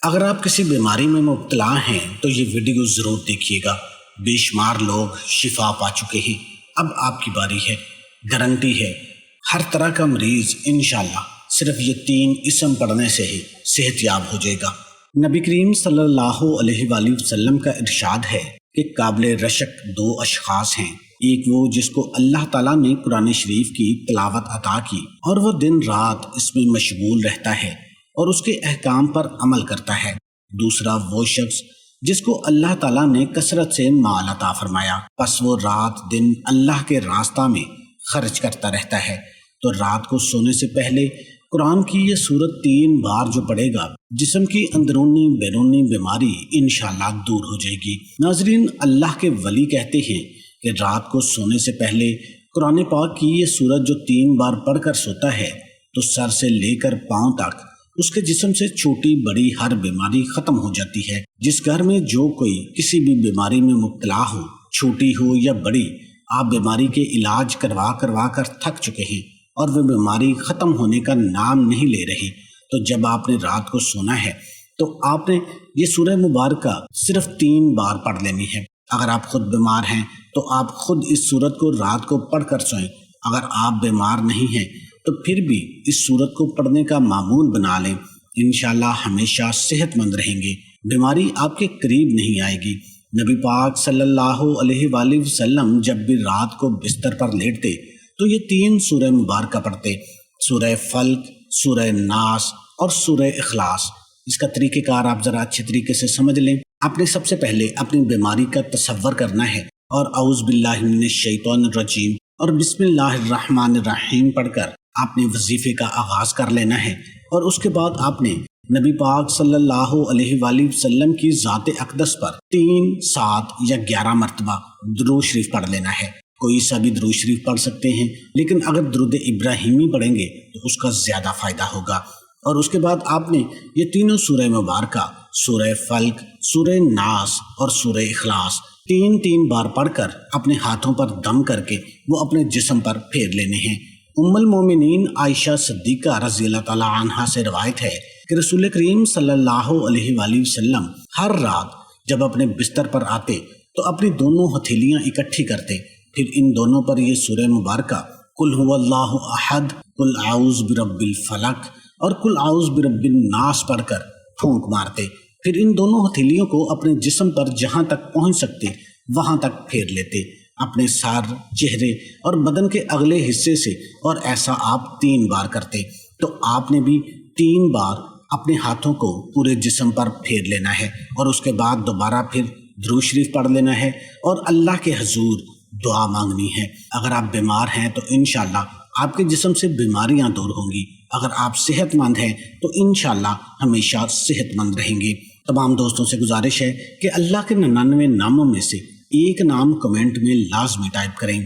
اگر آپ کسی بیماری میں مبتلا ہیں تو یہ ویڈیو ضرور دیکھیے گا۔ بے شمار لوگ شفا پا چکے ہیں، اب آپ کی باری ہے۔ گارنٹی ہے ہر طرح کا مریض انشاءاللہ صرف یہ 3 اسم پڑھنے سے ہی صحت یاب ہو جائے گا۔ نبی کریم صلی اللہ علیہ وآلہ وسلم کا ارشاد ہے کہ قابل رشک 2 اشخاص ہیں، ایک وہ جس کو اللہ تعالیٰ نے قرآن شریف کی تلاوت عطا کی اور وہ دن رات اس میں مشغول رہتا ہے اور اس کے احکام پر عمل کرتا ہے، دوسرا وہ شخص جس کو اللہ تعالیٰ نے کثرت سے مال عطا فرمایا، پس وہ رات دن اللہ کے راستہ میں خرچ کرتا رہتا ہے۔ تو رات کو سونے سے پہلے قرآن کی یہ سورت 3 بار جو پڑھے گا، جسم کی اندرونی بیرونی بیماری انشاءاللہ دور ہو جائے گی۔ ناظرین، اللہ کے ولی کہتے ہیں کہ رات کو سونے سے پہلے قرآن پاک کی یہ سورت جو 3 بار پڑھ کر سوتا ہے تو سر سے لے کر پاؤں تک اس کے جسم سے چھوٹی بڑی ہر بیماری ختم ہو جاتی ہے۔ جس گھر میں جو کوئی کسی بھی بیماری میں مبتلا ہو، چھوٹی ہو یا بڑی، آپ بیماری کے علاج کروا کر تھک چکے ہیں اور وہ بیماری ختم ہونے کا نام نہیں لے رہی، تو جب آپ نے رات کو سونا ہے تو آپ نے یہ سورہ مبارکہ صرف 3 بار پڑھ لینی ہے۔ اگر آپ خود بیمار ہیں تو آپ خود اس سورت کو رات کو پڑھ کر سوئیں، اگر آپ بیمار نہیں ہیں تو پھر بھی اس سورت کو پڑھنے کا معمول بنا لیں، انشاءاللہ ہمیشہ صحت مند رہیں گے، بیماری آپ کے قریب نہیں آئے گی۔ نبی پاک صلی اللہ علیہ وآلہ وسلم جب بھی رات کو بستر پر لیٹتے تو یہ 3 سورہ مبارکہ پڑھتے، سورہ فلق، سورہ ناس اور سورہ اخلاص۔ اس کا طریقہ کار آپ ذرا اچھے طریقے سے سمجھ لیں۔ آپ نے سب سے پہلے اپنی بیماری کا تصور کرنا ہے اور اعوذ باللہ من الشیطان الرجیم اور بسم اللہ الرحمن الرحیم پڑھ کر آپ نے وظیفے کا آغاز کر لینا ہے، اور اس کے بعد آپ نے نبی پاک صلی اللہ علیہ وآلہ وسلم کی ذات اقدس پر 3، 7 یا 11 مرتبہ درود شریف پڑھ لینا ہے۔ کوئی سا بھی درود شریف پڑھ سکتے ہیں، لیکن اگر درود ابراہیمی پڑھیں گے تو اس کا زیادہ فائدہ ہوگا۔ اور اس کے بعد آپ نے یہ تینوں سورہ مبارکہ، سورہ فلق، سورہ ناس اور سورہ اخلاص 3 بار پڑھ کر اپنے ہاتھوں پر دم کر کے وہ اپنے جسم پر پھیر لینے ہیں۔ ام المومنین عائشہ صدیقہ رضی اللہ تعالی عنہا سے روایت ہے کہ رسول کریم صلی اللہ علیہ وآلہ وسلم ہر رات جب اپنے بستر پر آتے تو اپنی دونوں ہتھیلیاں اکٹھی کرتے، پھر ان دونوں پر یہ سورہ مبارکہ قل هو اللہ احد، قل اعوذ برب الفلق اور قل اعوذ برب الناس پڑھ کر پھونک مارتے، پھر ان دونوں ہتھیلیوں کو اپنے جسم پر جہاں تک پہنچ سکتے وہاں تک پھیر لیتے، اپنے سر، چہرے اور بدن کے اگلے حصے سے، اور ایسا آپ 3 بار کرتے۔ تو آپ نے بھی 3 بار اپنے ہاتھوں کو پورے جسم پر پھیر لینا ہے، اور اس کے بعد دوبارہ پھر درود شریف پڑھ لینا ہے اور اللہ کے حضور دعا مانگنی ہے۔ اگر آپ بیمار ہیں تو انشاءاللہ آپ کے جسم سے بیماریاں دور ہوں گی، اگر آپ صحت مند ہیں تو انشاءاللہ ہمیشہ صحت مند رہیں گے۔ تمام دوستوں سے گزارش ہے کہ اللہ کے 99 ناموں میں سے ایک نام کمنٹ میں لازمی ٹائپ کریں۔